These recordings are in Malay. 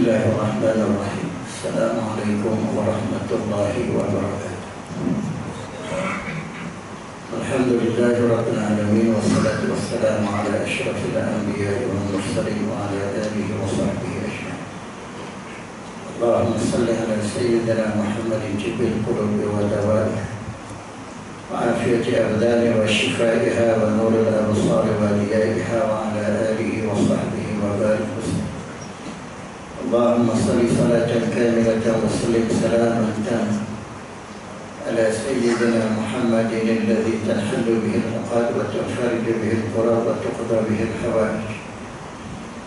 Bismillahirrahmanirrahim. Assalamualaikum warahmatullahi wabarakatuh. Alhamdulillahi rabbil alamin, wassalatu wassalamu ala asyrafil anbiya'i wal mursalin wa ala alihi wa sahbihi ajma'in. Allahumma salli ala sayyidina Muhammadin jibil qulubi wa dawa'iha wa afiyati abdani wa shifaiha wa nuril absari wa liyaiha wa ala alihi wa sahbihi wa barik wasallam. Allahumma salli salatan kamilatan wa sallim salaman taman ala sayyidina Muhammadin alladhi tanhallu bihi al-uqad wa tanfariju bihi al-qurab wa tuqda bihi al-hawaij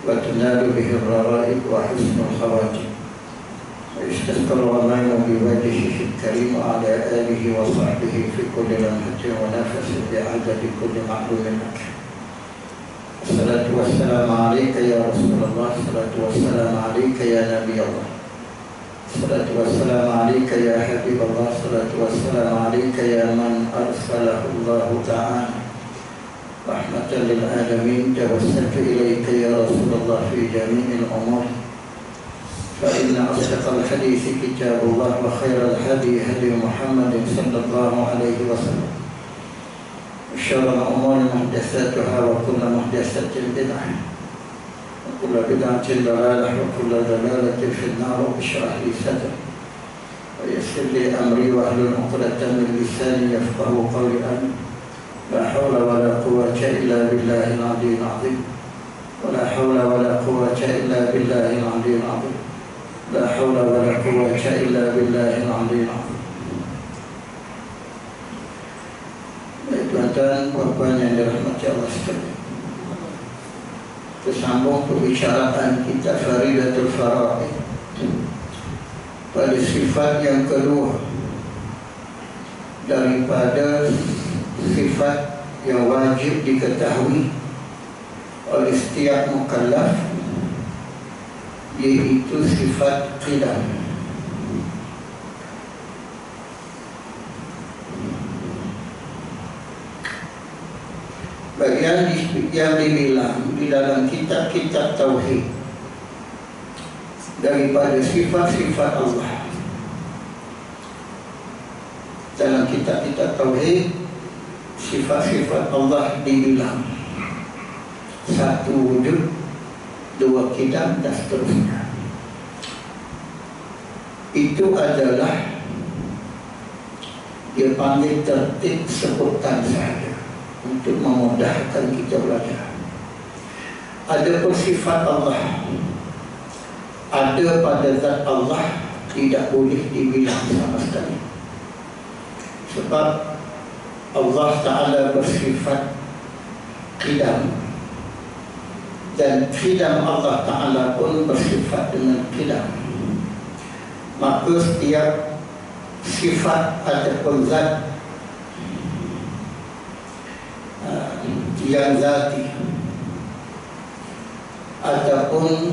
wa tunalu bihi al-raraib wa husnul khawatim wa yastasqa al-ghamam bi wajhihi al-karim wa ala alihi wa sahbihi fi kulli lamhatin wa nafasin bi'adadi kulli ma'lumin lak. Assalatu wassalamu alayka ya Rasulullah, assalatu wassalamu alayka ya Nabi Allah, assalatu wassalamu alayka ya Habibullah, assalatu wassalamu alayka ya man arsalahu Allah ta'ala rahmatan lil alamin. Tawassaltu ilayka ya Rasulullah fi jami'il umur, fa inna asdaqal hadithi kitabullah wa khairal hadi hadi Muhammadin sallallahu alaihi wasallam. شر الأمور محدثاتها وكل محدثة بدعة وكل بدعة ضلالة وكل ضلالة في النار. اشرح لي صدري ويسر لي أمري واحلل عقدة من لساني يفقهوا قولي. لا حول ولا قوة إلا بالله العلي العظيم، ولا حول ولا قوة إلا بالله العلي العظيم، لا حول ولا قوة إلا بالله العلي العظيم. Tuan-tuan, puan-puan yang dirahmati Allah sekalian, tersambung pembicaraan kita Faridatul Faraid pada sifat yang kedua daripada sifat yang wajib diketahui oleh setiap mukallaf, yaitu sifat qidam. Bagian yang dibilang di dalam kitab-kitab tauhid daripada sifat-sifat Allah. Dalam kitab-kitab tauhid, sifat-sifat Allah dibilang satu wujud, dua qidam dan seterusnya. Itu adalah dia panggil tertib sebutan sahaja untuk memudahkan kita belajar. Ada sifat Allah, ada pada zat Allah, tidak boleh dibilang sama sekali. Sebab Allah Ta'ala bersifat qidam, dan qidam Allah Ta'ala pun bersifat dengan qidam. Maka setiap sifat ataupun zat yang zati ataupun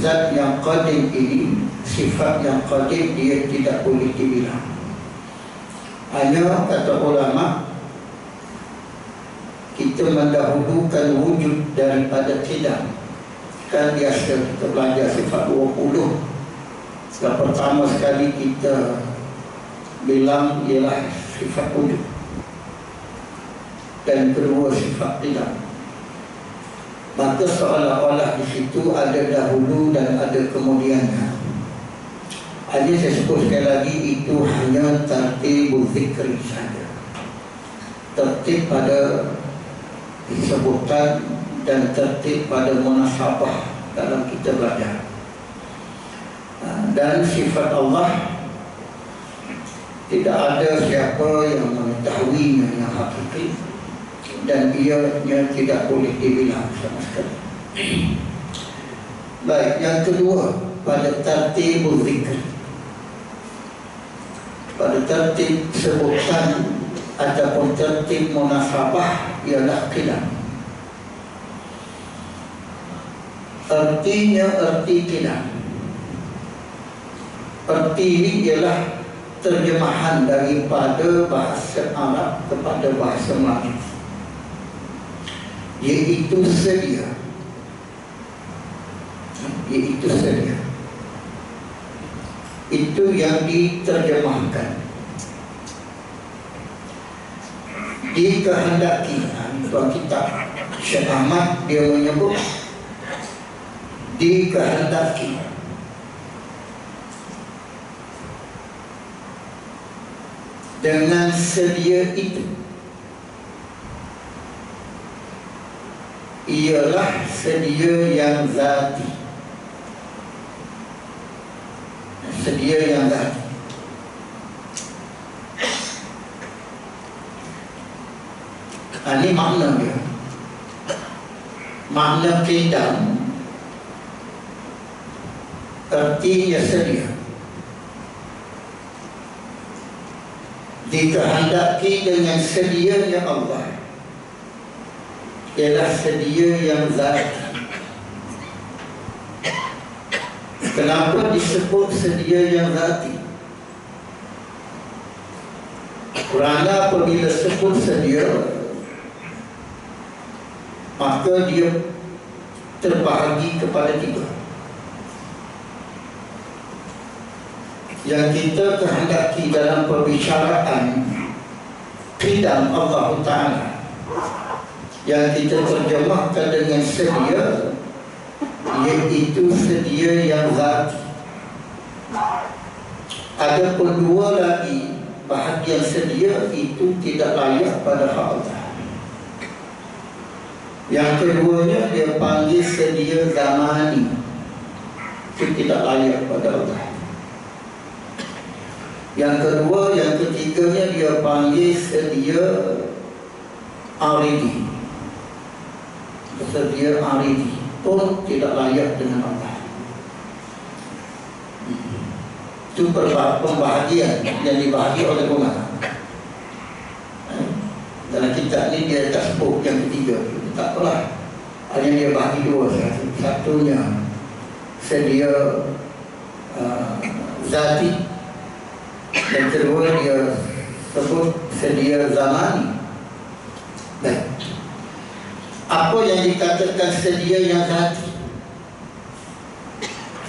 zat yang qadim ini, sifat yang qadim, dia tidak boleh dibilang. Hanya kata ulama, kita mendahulukan wujud daripada qidam. Kan biasa kita belajar sifat 20. Yang pertama sekali kita bilang ialah sifat wujud, dan kedua sifat qidam. Maka seolah-olah di situ ada dahulu dan ada kemudiannya. Hanya saya sebut sekali lagi, itu hanya tertib zikri saja, tertib pada sebutan dan tertib pada munasabah dalam kita belajar. Dan sifat Allah tidak ada siapa yang mengetahuinya yang hakiki, dan ianya tidak boleh dibilang sama sekali. Baik, yang kedua, pada tertibul zikr, pada tertib sebutan ataupun tertib munasabah, ialah qidam. Artinya arti qidam, arti ini ialah terjemahan daripada bahasa Arab kepada bahasa Melayu. Iaitu sedia. Iaitu sedia. Itu yang diterjemahkan. Dikehendaki. Tuan kitab Syekh Ahmad dia menyebut dikehendaki. Dengan sedia itu ialah sedia yang zati. Sedia yang zati. Ini makna dia. Makna qidam artinya sedia. Dikehendaki dengan sedianya Allah ialah sedia yang zati. Kenapa disebut sedia yang zati? Kerana apabila sebut sedia, maka dia terbahagi kepada tiga. Yang kita kehendaki dalam perbicaraan qidam Allah Ta'ala, yang kita terjemahkan dengan sedia, iaitu sedia yang zati. Ada pun dua lagi bahagian sedia itu tidak layak pada hak Allah. Yang keduanya dia panggil sedia zamani, itu tidak layak pada Allah. Yang kedua, yang ketiganya dia panggil sedia aridi. Sedia aridi pun tidak layak dengan Allah. Itu pembahagian yang dibahagi oleh ulama. Dalam kitab ini dia tak sebut yang ketiga. Tak apalah, hanya dia bahagi dua. Satunya sedia zati, dan kedua dia sebut sedia zamani. Baik, apa yang dikatakan sedia yang zati?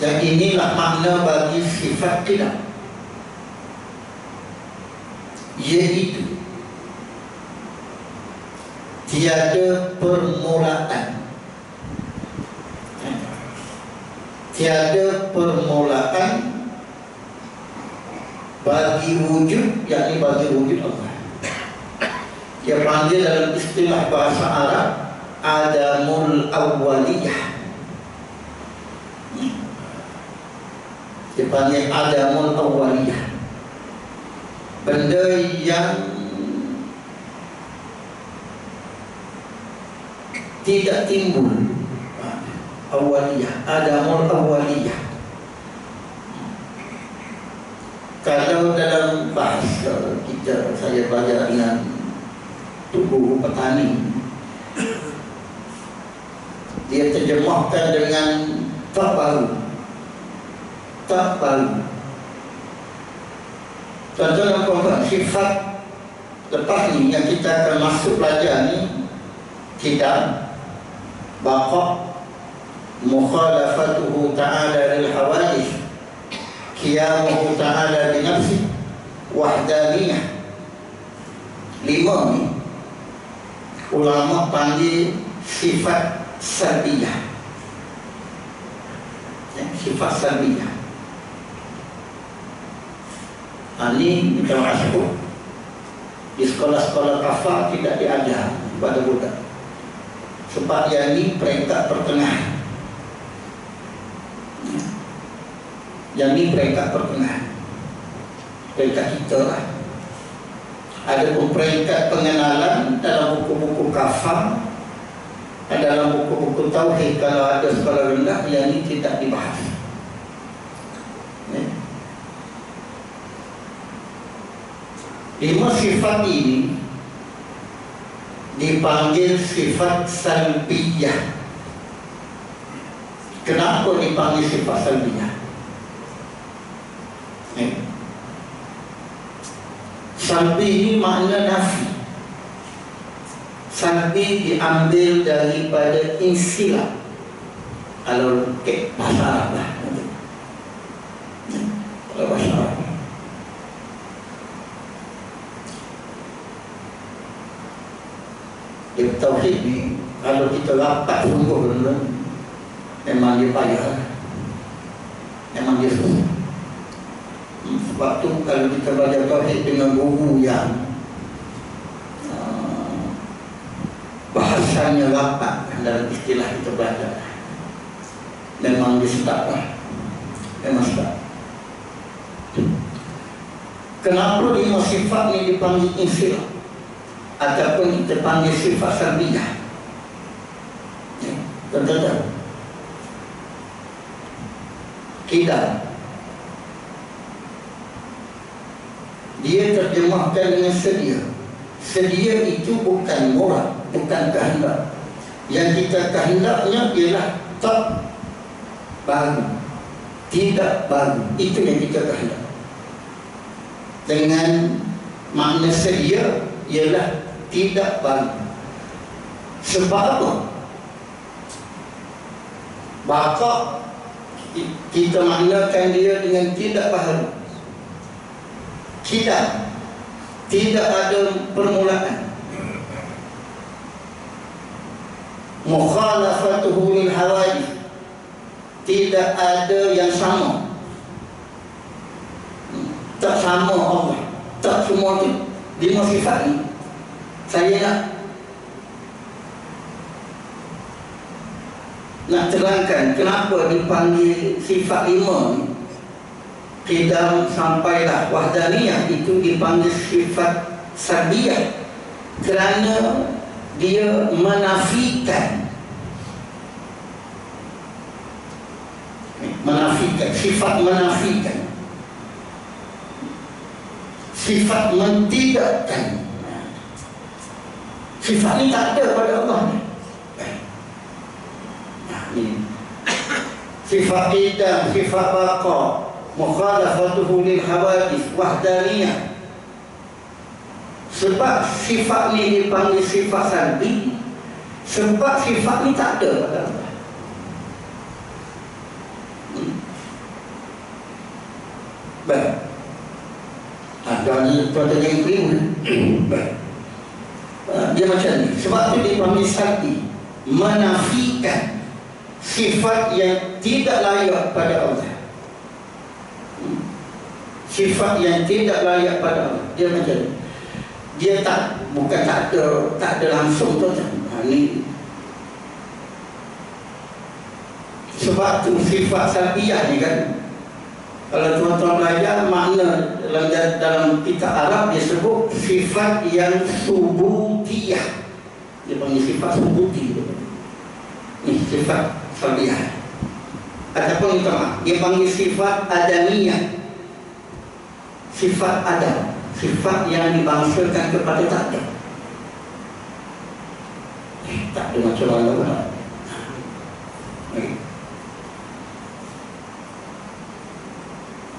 Dan inilah makna bagi sifat qidam, iaitu tiada permulaan. Tiada permulaan bagi wujud, yakni bagi wujud Allah. Dia panggil dalam istilah bahasa Arab adamul awwaliyah. Dia panggil adamul awwaliyah, benda yang tidak timbul. Awaliyah, adamul awaliyah. Kalau dalam bahasa kita, saya belajar dengan tubuh petani, dia terjemahkan dengan tak baru. Tak baru. Contohnya sifat lepas ni yang kita akan masuk belajar ni, kita baqa mukhalafatuhu ta'ala lil hawadith, qiyamuhu ta'ala bi nafsi, wahdaniyah. 5 ni ulama panggil sifat salbiyah. Sifat salbiyah. Ini kita masuk di sekolah-sekolah kafah tidak diajar pada budak, sebab yang ini peringkat pertengahan. Yang ini peringkat pertengahan, peringkat kita lah. Ada pun peringkat pengenalan dalam buku-buku kafah, dalam buku-buku tauhid. Kalau ada sekolah rendah, yang ini tidak dibahas. 5 sifat ini dipanggil sifat salbiyah. Kenapa dipanggil sifat salbiyah? Salbi ini makna nafi. salbi diambil daripada insilah. Kalau bahasa Arab lah. Kalau bahasa Arab. Dia tauhid ni, kalau kita rapat sungguh benar, memang dia payah. Memang dia susah. Sebab tu kalau kita belajar tauhid dengan guru yang bahasanya rapat dalam istilah kita belajar, memang dia sedap lah. Memang sedap. Kenapa 5 sifat ni dipanggil insilah ataupun kita panggil sifat salbiyah? Tuan-tuan, kita dia terjemahkan dengan sedia. Sedia itu bukan murad, bukan kehendak. Yang kita kehendaknya ialah tak baru, tidak baru. Itu yang kita kehendak. Dengan makna sedia ialah tidak baru. Sebab apa? Bakar kita maknakan dia dengan tidak baru. Tidak ada permulaan. Mukhalafatuhu lil hawadith, tidak ada yang sama. Tak sama Allah, tak semua tu. 5 sifat ni saya nak terangkan kenapa dipanggil sifat 5 ni. Kita sampailah wahdaniyah itu dipanggil sifat salbiyah kerana dia menafikan sifat menafikan, sifat mentidakkan. Sifat ni tak ada pada Allah ni. Sifat idam, sifat baqa, mukhalafatuhu lil hawadith, wahdaniyah. Sebab sifat ni dipanggil sifat salbi, sebab sifat ni tak ada pada Allah. Baik. Agaknya tuan-tuan yang keliru. Baik. Dia macam ni. Sebab tu dipanggil salbi, menafikan sifat yang tidak layak pada Allah. Sifat yang tidak layak pada Allah. Dia macam ni. Dia bukan tak ada langsung tu. Ni sebab tu sifat salbiyah ni kan, kalau tuan-tuan belajar makna dalam kitab Arab dia sebut sifat yang subutiyah. Dia panggil sifat subuti. Ni sifat salbiyah. Ataupun dia panggil sifat adamiyah. Sifat adam, sifat yang dibangsakan kepada tak ada. Tak ada macam mana pun.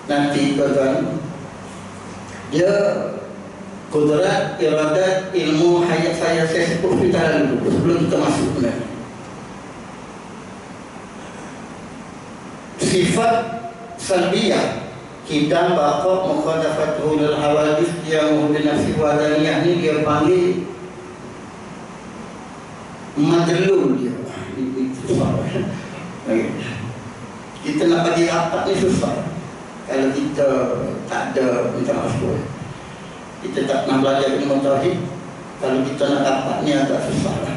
Nanti tuan-tuan, dia kudrat, iradat, ilmu, hayat saya sebut kita dulu sebelum kita masuk sebenarnya. Sifat salbiyah, kita baqa mukhalafatuhu lil hawadith, dia menafsi wadaniyah ni dia panggil madlul dia. Kita nak bagi rapat ni susah. Kalau kita tak ada minta maaf, kita tak nak belajar ilmu tauhid, kalau kita nak dapat ni agak susah lah.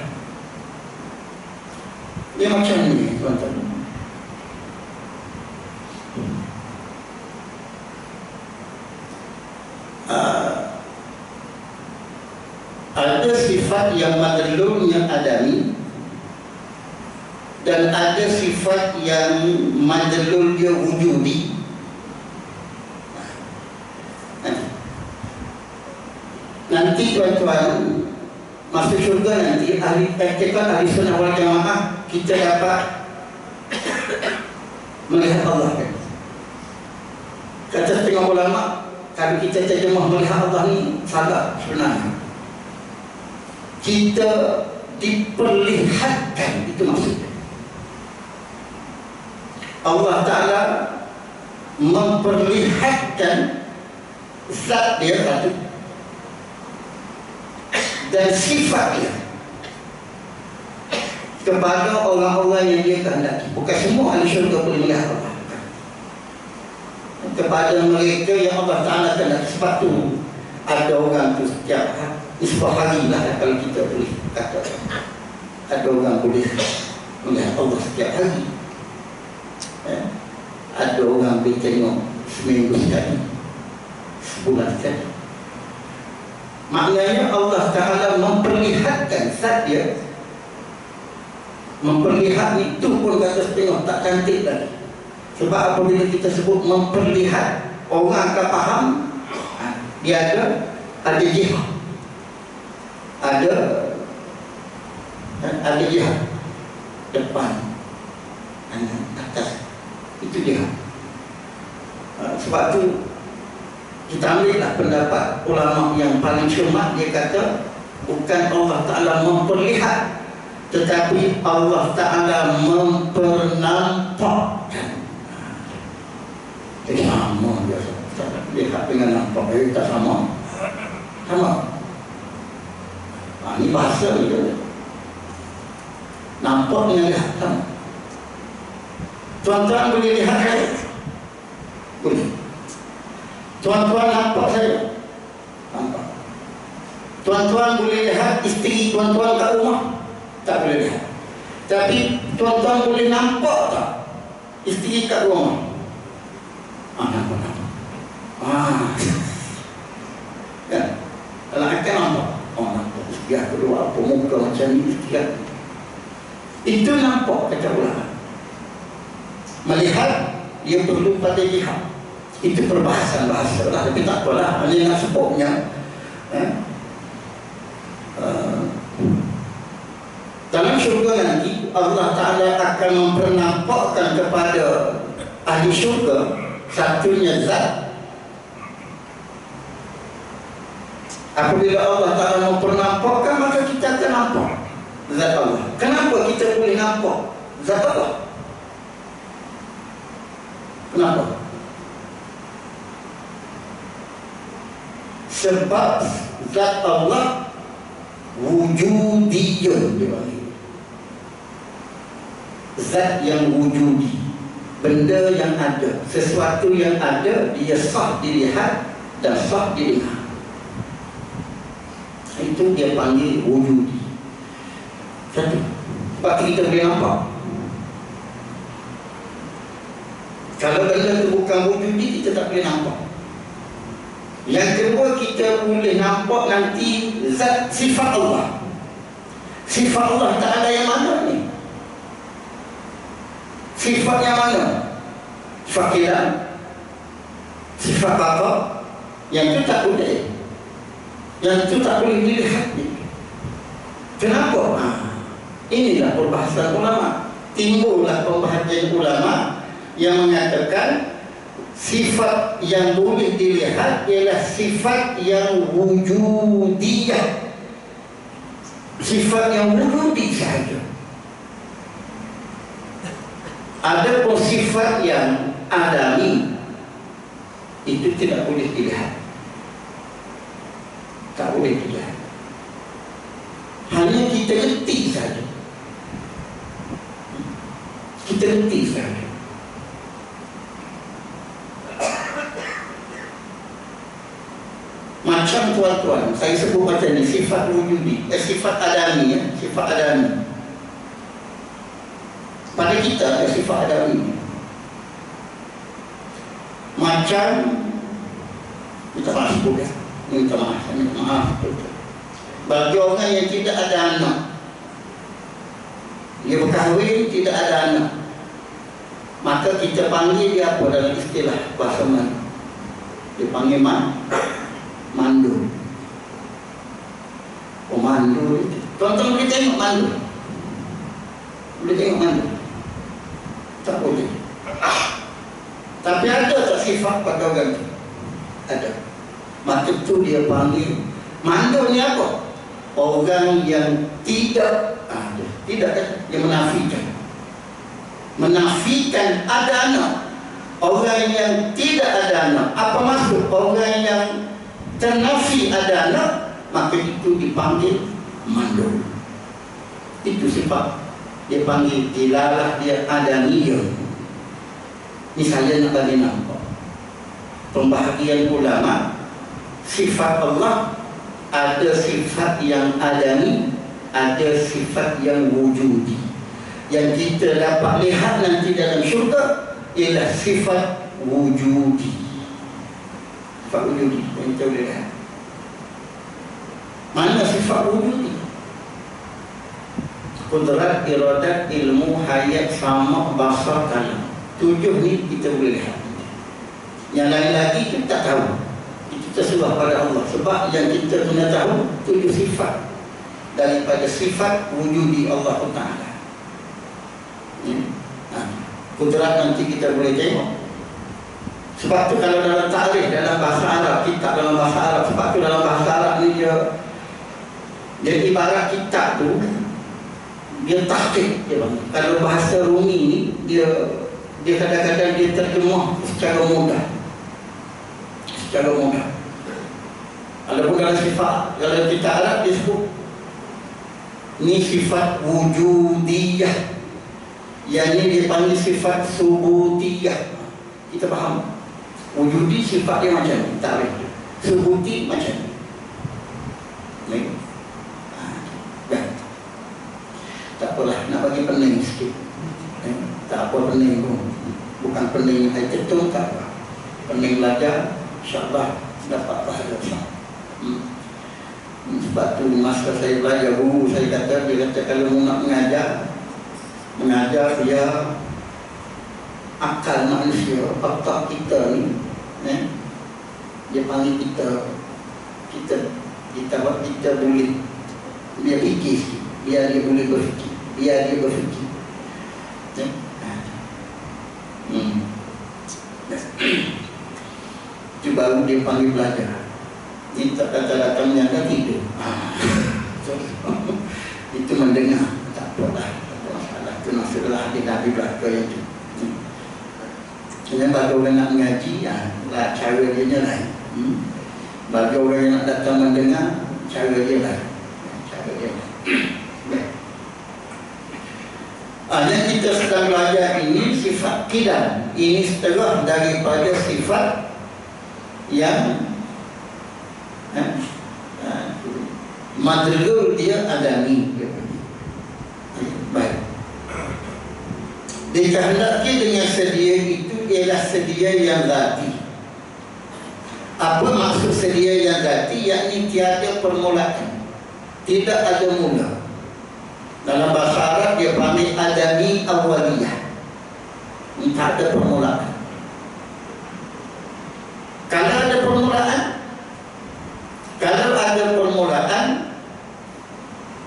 Dia macam ni tuan-tuan. Ada sifat yang madlulnya adami dan ada sifat yang madlul dia wujudi. Nanti tuan-tuan masuk syurga nanti ahli i'tikad ahli sunnah wal jamaah kita dapat melihat Allah kan. Kata setengah ulama, kalau kita terjemah melihat Allah ni salah sebenarnya. kita diperlihatkan, itu maksudnya. Allah Ta'ala memperlihatkan zat dia satu dan sifat dia kepada orang-orang yang dia kehendaki. Bukan semua ahli syurga boleh melihat Allah. Kepada mereka yang Allah Ta'ala kehendaki. Sebab tu ada orang tu setiap isbah hari lah, kalau kita boleh kata, ada orang boleh melihat Allah setiap hari. Ada orang boleh tengok seminggu sekali, sebulan sekali. Maknanya Allah Ta'ala memperlihatkan zat dia. Memperlihat itu pun kata setengah tak cantik lagi. Sebab apabila kita sebut memperlihat, orang akan faham dia ada jihad, ada jihad depan, atas, itu jihad. Sebab tu kita ambillah pendapat ulama yang paling cermat. Dia kata bukan Allah Ta'ala memperlihat, tetapi Allah Ta'ala mempernampakkan. Jadi sama biasa, lihat dengan nampak, tak sama. Sama. Ini bahasa dia. Nampak dengan lihat sama. Tuan-tuan boleh lihat saya? Boleh. Tuan-tuan nampak saya? Nampak. Tuan-tuan boleh lihat isteri tuan-tuan kat rumah? Tak boleh lihat. Tapi tuan-tuan boleh nampak tak isteri kat rumah? Nampak. Kan? Kalau akan nampak, nampak isteri aku dua apa muka macam ni, isteri aku. Itu nampak kata ulama. Melihat dia perlu pada lihat. Itu perbahasan bahasa lah, tapi tak apalah, hanya nak sebutnya. Dalam syurga nanti Allah Ta'ala akan mempernampakkan kepada ahli syurga satunya zat. Apabila Allah Ta'ala mempernampakkan, maka kita akan nampak zat Allah. Kenapa kita boleh nampak zat Allah? Kenapa? Sebab zat Allah wujudiyun, zat yang wujudi, benda yang ada, sesuatu yang ada, dia sah dilihat dan sah didengar. Itu dia panggil wujudi. Satu, sebab kita boleh nampak. Kalau benda itu bukan wujudi, kita tak boleh nampak. Yang kedua, kita boleh nampak nanti zat sifat Allah. Sifat Allah Ta'ala yang mana ni? Sifat yang mana? Sifat kilat, sifat apa? Yang itu tak boleh. Yang itu tak boleh dilihat. Kenapa? Inilah perbahasan ulama. Timbullah pembahasan ulama yang mengatakan sifat yang boleh dilihat ialah sifat yang wujudiyah. Sifat yang wujudi sahaja. Ada pun sifat yang adami, itu tidak boleh dilihat. Tak boleh dilihat. Hanya kita reti saja. Kita reti saja. Macam tuan-tuan, saya sebut macam ni, sifat wujudi, sifat adami, sifat adami. Pada kita ada sifat adami. Macam kita maaf sebut ya. Minta maaf. Bagi orang yang tidak ada anak, dia berkahwin tidak ada anak, maka kita panggil dia apa dalam istilah bahasa Melayu? Dia panggil mandu. Mandu. Tuan-tuan boleh tengok mandu? Boleh tengok mandu? Tak boleh. Tapi ada tak sifat pada orang itu? Ada. Maka itu dia panggil mandu ni apa? Orang yang tidak kan, dia menafikan ada anak. Orang yang tidak ada anak, apa maksud? Orang yang ternafi ada anak, maka itu dipanggil mandul. Itu sifat dia panggil, dilalah dia adaniyah. Ini saya nak bagi nampak pembahagian ulama. Sifat Allah ada sifat yang adami, ada sifat yang wujudi. Yang kita dapat lihat nanti dalam syurga ialah sifat wujudi. Sifat wujudi yang kita boleh lihat. Mana sifat wujudi? Kudrat, iradat, ilmu, hayat, sama, basar, kalam. 7 ni kita boleh lihat. Yang lain lagi kita tak tahu. Kita serah pada Allah. Sebab yang kita kena tahu 7 sifat daripada sifat wujudi Allah Ta'ala. Kudrat nanti kita boleh tengok. Sebab tu kalau dalam takrif, dalam bahasa Arab, kitab dalam bahasa Arab, sebab tu dalam bahasa Arab ni dia ibarat kitab tu, dia tahqiq dia bang. Kalau bahasa Rumi ni dia kadang-kadang dia terjemah secara mudah. Adapun dalam sifat, dalam kitab Arab dia sebut ni sifat wujudiyah. Yang ni dia panggil sifat subutiyah. Kita faham? Wujudi sifat dia macam ni, takrif. Subuti macam ni. Baik. Tak apalah, nak bagi pening sikit. Tak apa pening pun. Bukan pening high ketung, tak apa. Pening belajar, insyaAllah dapat pahala besar. Sebab tu masa saya belajar, guru saya kata, dia kata kalau nak mengajar dia akal manusia, otak kita ni, dia panggil kita boleh dia fikir sikit, biar dia boleh berfikir, itu baru dia panggil belajar. Ini tak datang menyangka tidur. Itu mendengar, tak apalah, itu masalah di Nabi belaka yang itu. Yang bagi orang nak mengaji, cara dia lain. Bagi orang yang nak datang mendengar, cara dia lain. Yang kita sedang belajar ini sifat qidam. Ini setengah daripada sifat yang madrul dia adami. Baik. Dikehendaki dengan sedia itu ialah sedia yang zati. Apa maksud sedia yang zati? Yakni tiada permulaan, tidak ada mula. Dalam bahasa Arab dia panggil adami awaliyah. Ini tak ada permulaan. Kalau ada permulaan,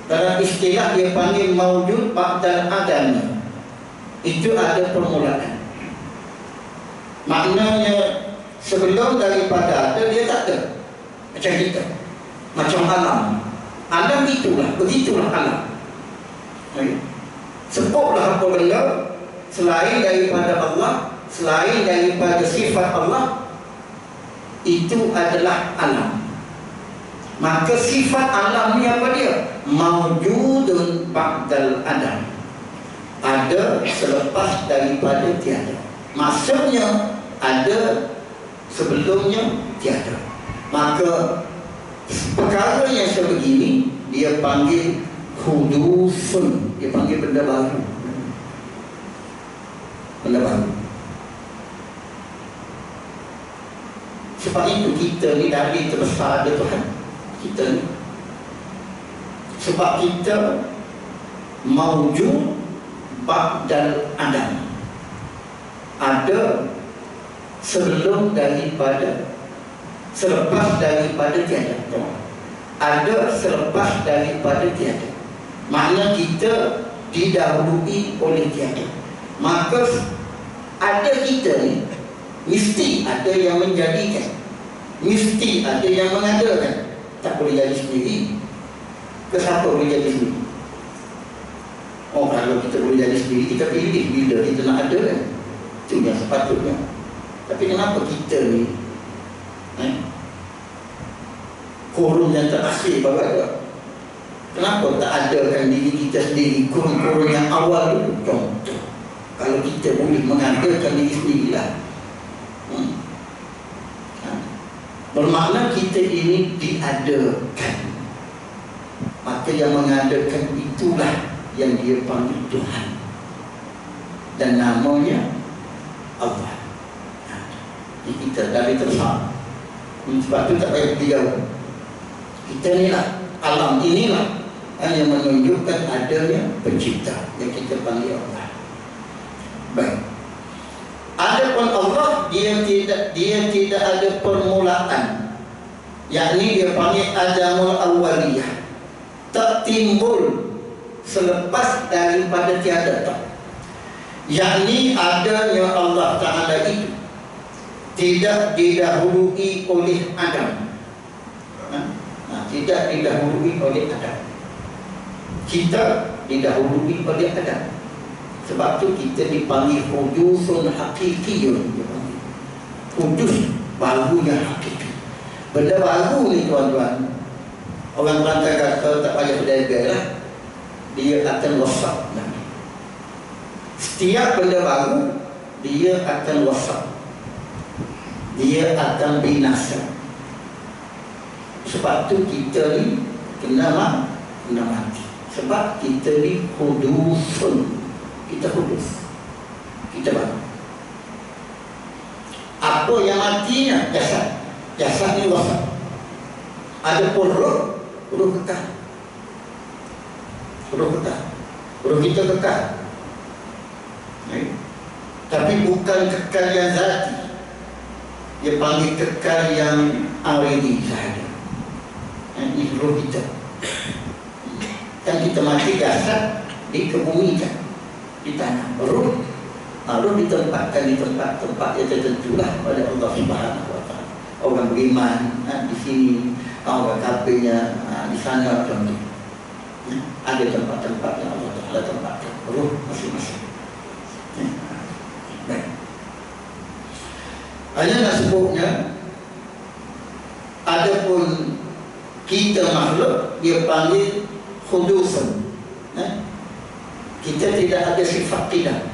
dalam istilah dia panggil maujud ba'dal adami. Itu ada permulaan. Maknanya sebelum daripada ada, dia tak ada. Macam kita, macam alam. Alam begitulah alam. Sebutlah apa benda selain daripada Allah, selain daripada sifat Allah, itu adalah alam. Maka sifat alam ni apa dia? Maujudun ba'dal adam. Ada selepas daripada tiada. Maksudnya ada sebelumnya tiada. Maka perkara yang sebegini dia panggil hudusun. Dia panggil benda baru. Sebab itu kita ni dari terbesar ada Tuhan. Kita ni sebab kita maujud ba'dal adam. Ada sebelum daripada, selepas daripada tiada. Ada selepas daripada tiada. Makna kita didahului oleh tiada. Maka ada kita ni mesti ada yang menjadikan, mesti ada yang mengadakan. Tak boleh jadi sendiri. Ke siapa boleh jadi sendiri? Oh, kalau kita boleh jadi sendiri, kita pilih bila kita nak ada kan. Itu yang sepatutnya. Tapi kenapa kita ni kurun yang terakhir baru ada? Kenapa tak adakan diri kita sendiri, kurun-kurun yang awal dulu? Contoh, kalau kita boleh mengadakan diri sendirilah, bermakna kita ini diadakan. Maka yang mengadakan itulah yang dia panggil Tuhan, dan namanya Allah. Jadi kita dari tersama. Sebab itu tak payah berjauh. Kita inilah, alam inilah yang menunjukkan adanya pencipta yang kita panggil Allah. Baik. Adapun Allah, dia tidak ada permulaan, yakni dia panggil adamul awaliyah, tak timbul selepas daripada tiada tak. Yakni adanya Allah Ta'ala itu tidak didahului oleh Adam. Tidak didahului oleh Adam. Kita didahului oleh Adam. Sebab tu kita dipanggil hudusun hakikiyun. Hudus baru yang hakiki. Benda baru ni tuan-tuan, orang Kelantan kata tak payah berdaga lah, dia akan rosak. Setiap benda baru dia akan rosak, dia akan binasa. Sebab tu kita ni kena mati. Sebab kita ni hudusun. Kita hudus, kita baru. Apa yang matinya? Jasad. Jasad ni rosak. Adapun roh kekal. Roh kekal. Roh kita kekal. Tapi bukan kekal yang zati. Dia panggil kekal yang aridi sahaja. Ini roh kita. Kan kita mati, jasad dikebumikan di tanah. Roh ditempatkan di tempat-tempat yang tertentulah oleh Allah Subhanahu wa Ta'ala. Orang beriman di sini, orang kafirnya di sana, contoh. Ada tempat-tempat yang Allah Ta'ala tempatkan roh masing-masing. Baik. Hanya nak sebutnya, adapun kita makhluk, dia panggil khudusun. Kita tidak ada sifat qidam.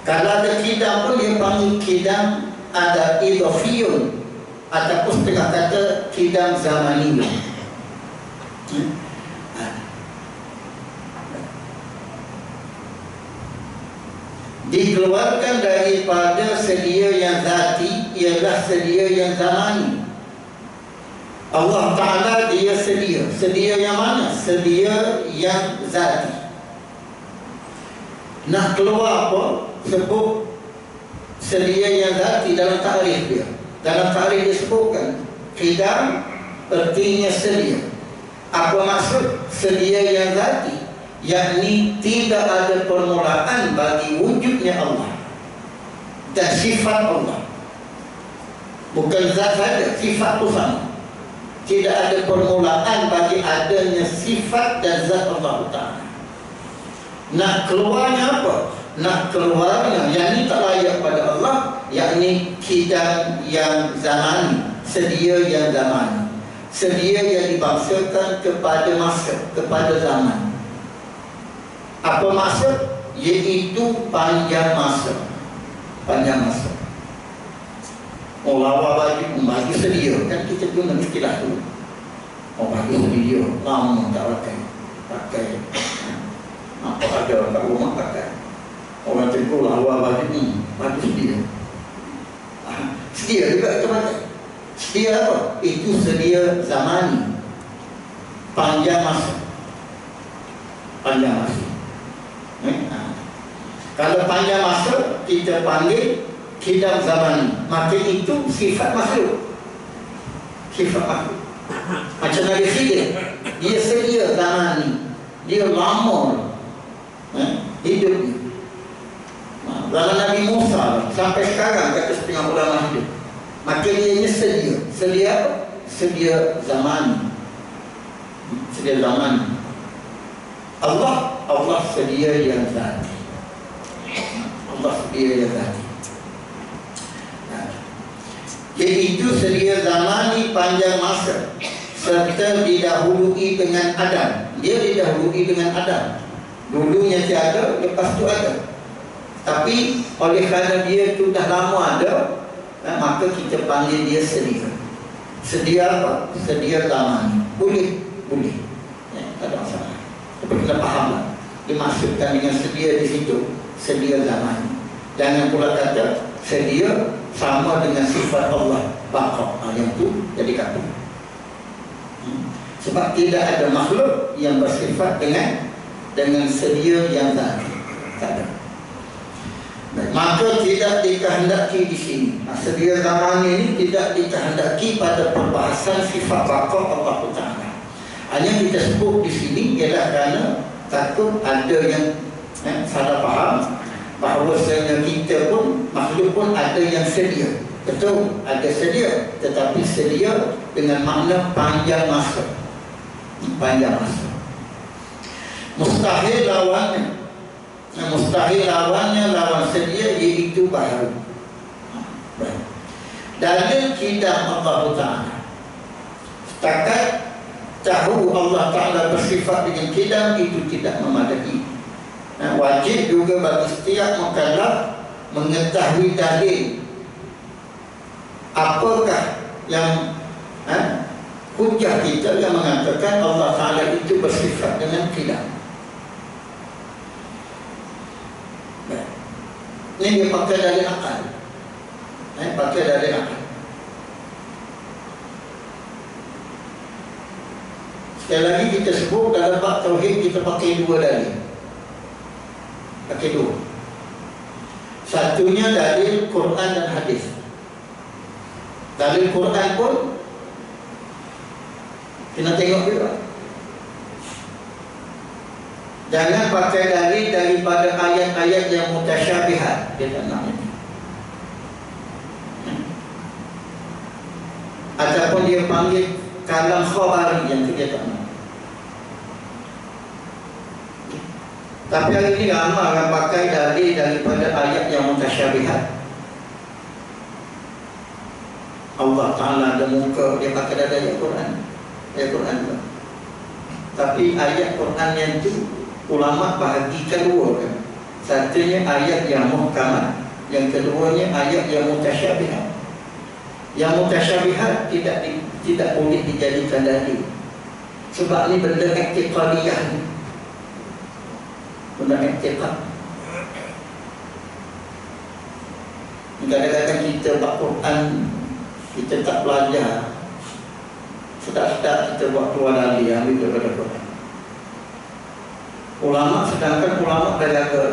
Kalau ada qidam pun dia panggil qidam ada idhafiyun, ataupun setengah kata qidam zamaniyun. Dikeluarkan daripada sedia yang zati ialah sedia yang zamani. Allah Ta'ala dia sedia. Sedia yang mana? Sedia yang zati. Nak keluar apa? Sebut sedia yang zati dalam takrif dia. Dalam takrif dia sebutkan qidam artinya sedia. Apa maksud sedia yang zati? Yakni tidak ada permulaan bagi wujudnya Allah dan sifat Allah. Bukan zat saja, sifat itu sama. Tidak ada permulaan bagi adanya sifat dan zat Allah Ta'ala. Nak keluarnya apa? Nak keluarnya yang ini tak layak pada Allah, yakni qidam yang zamani, sedia yang zamani, sedia yang dibangsakan kepada masa, kepada zaman. Apa maksud? Iaitu panjang masa. Panjang masa. Oh, lawa bagi sedia. Kan kita guna istilah tu. Oh, bagi sedia. Lama tak pakai. Apa ada kat rumah pakai. Orang tegur lawa bagi sedia. Sedia juga kita pakai. Sedia apa? Itu sedia zamani. Panjang masa. Panjang masa. Kalau panjang masa kita panggil qidam zamani, maka itu sifat makhluk. Sifat makhluk. Macam Nabi Khidir, dia sedia zamani, dia lama hidupnya. Zaman Nabi Musa sampai sekarang kata setengah ulama hidup. Maka dia sedia. Sedia apa? Sedia zamani. sedia zaman. Allah sedia yang zati. Allah sedia yang zati. Iaitu sedia zamani, panjang masa, serta didahului dengan Adam. Dia didahului dengan Adam. Dulunya tiada, lepas tu ada. Tapi oleh kerana dia tu dah lama ada, maka kita panggil dia sedia. Sedia apa? Sedia zamani. Boleh tak ada masalah. Tapi kena fahamlah, dimaksudkan dengan sedia di situ sedia zamani. Jangan pula kata sedia sama dengan sifat Allah baqa. Yang tu jadi kata. Sebab tidak ada makhluk yang bersifat dengan sedia yang tadi. Tak ada. Maka tidak dikehendaki di sini. Sedia zaman ini tidak dikehendaki pada perbahasan sifat baqa Allah Taala. Hanya kita sebut di sini ialah kerana takut ada yang salah faham bahawa sebenarnya kita pun, makhluk pun ada yang sedia. Betul, ada sedia, tetapi sedia dengan makna panjang masa. Panjang masa. Mustahil lawannya. Mustahil lawannya, lawan sedia, iaitu baharu. Dalil kidam Allah Ta'ala. Setakat tahu Allah Ta'ala bersifat dengan kidam itu tidak memadai. Wajib juga bagi setiap mukallaf mengetahui dalil apakah yang hujah kita yang mengatakan Allah Ta'ala itu bersifat dengan kidam. Ini dia pakai dari akal. Pakai dari akal. Sekali lagi kita sebut dalam bab tauhid kita pakai dua dalil. Pakai dua. Satunya dalil Quran dan hadis. Dalil Quran pun kena tengok juga. Jangan pakai dalil daripada ayat-ayat yang mutasyabihat. Dia tak nak ini. Ataupun dia panggil kalam khabari yang dia tak nak. Tapi hari ini ramai orang pakai dalil daripada ayat yang mutasyabihat. Allah Ta'ala ada muka, dia pakai dari ayat Quran. Ayat Quran pun. Tapi ayat Quran yang itu ulama bahagikan dua kan. Satunya ayat yang muhkamat, yang keduanya ayat yang mutasyabihat. Yang mutasyabihat tidak boleh dijadikan dalil. Sebab ni benda i'tiqadiyah ni. Benda i'tiqad. Kadang-kadang kita buat Quran, kita tak belajar. Sedap-sedap kita buat keluar dalil, ambil daripada Quran. Ulama, sedangkan ulama dah jaga.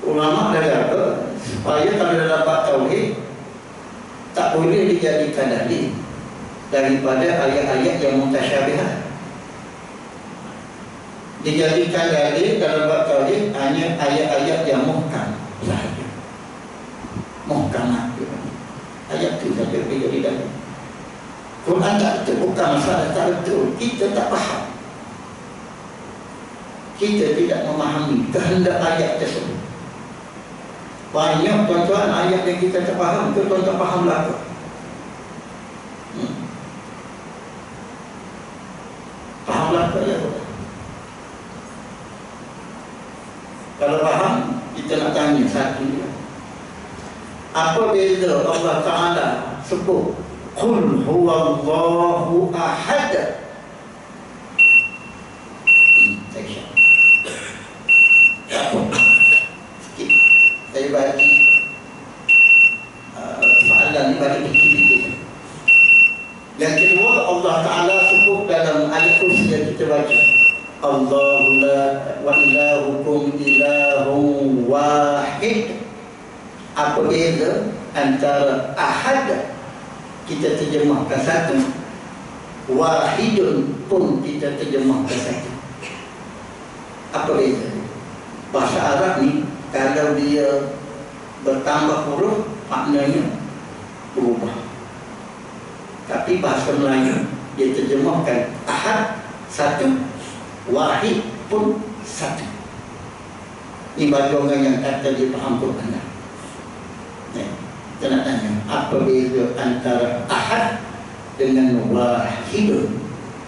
Ulama dah jaga supaya kalau dalam bab tauhid tak boleh dijadikan dalil daripada ayat-ayat yang mutasyabihat. Dijadikan dalil dalam bab tauhid hanya ayat-ayat yang muhkam sahaja. Muhkamat. Ayat itu saja boleh jadi dalil. Quran tak betul, bukan masalah tak betul. Kita tak faham. Kita tidak memahami kehendak ayat tersebut. Banyak tuan-tuan ayat yang kita tak faham, tuan-tuan tak faham apa. Fahamlah apa ya? Kalau faham, kita nak tanya satu dia. Apa beza Allah Ta'ala sebut Qul huwallahu ahad. Saya bagi soalan ni bagi fikir-fikir. Yang kedua, Allah Ta'ala sebut dalam ayat kursi yang kita baca, Allahu la wa ilahukum ilahun wahid. Apa beza antara ahad kita terjemahkan satu, wahidun pun kita terjemahkan satu? Apa beza? Bahasa Arab ni kalau dia bertambah huruf, maknanya berubah. Tapi bahasa Melayu dia terjemahkan ahad satu, wahid pun satu. Ini bagi orang yang kata dia faham Quran. Kita nak tanya, apa beza antara ahad dengan wahid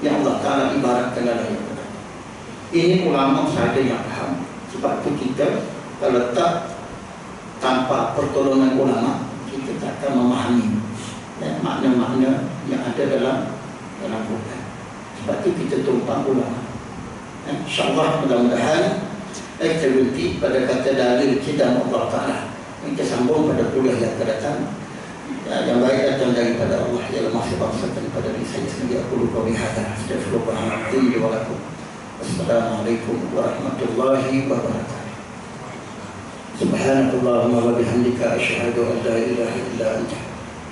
yang Allah Ta'ala ibaratkan dalam Al-Quran? Ini ulama sahaja yang faham. Sebab itu kita kalau tak tanpa pertolongan ulama, kita tak akan memahami makna-makna yang ada dalam Quran. Sebab itu kita tumpang ulama. InsyaAllah mudah-mudahan kita berhenti pada kata dalil kita Allah Ta'ala. Kita sambung pada kuliah yang akan datang. Yang baik datang daripada Allah, ialah masih bangsa daripada diri saya sendiri. Aku lupa bihada. Astagfirullahaladzim wa lakum. Assalamualaikum warahmatullahi wabarakatuh. Subhanakallahumma wa bihamdika asyhadu an la ilaha illa anta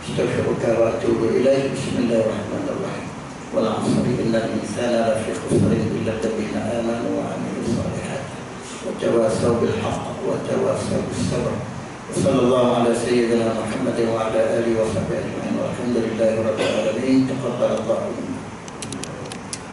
astaghfiruka wa atubu ilaik. Bismillahirrahmanirrahim. Wal 'asri innal insana lafi khusr illa alladhina amanu wa 'amilus shalihat wa tawasaw bil haqq wa tawasaw bis sabr. Sallallahu ala sayyidina Muhammad wa ala alihi wa sahbihi ajma'in. Walhamdulillahi rabbil alamin. Taqabbalallahu minna.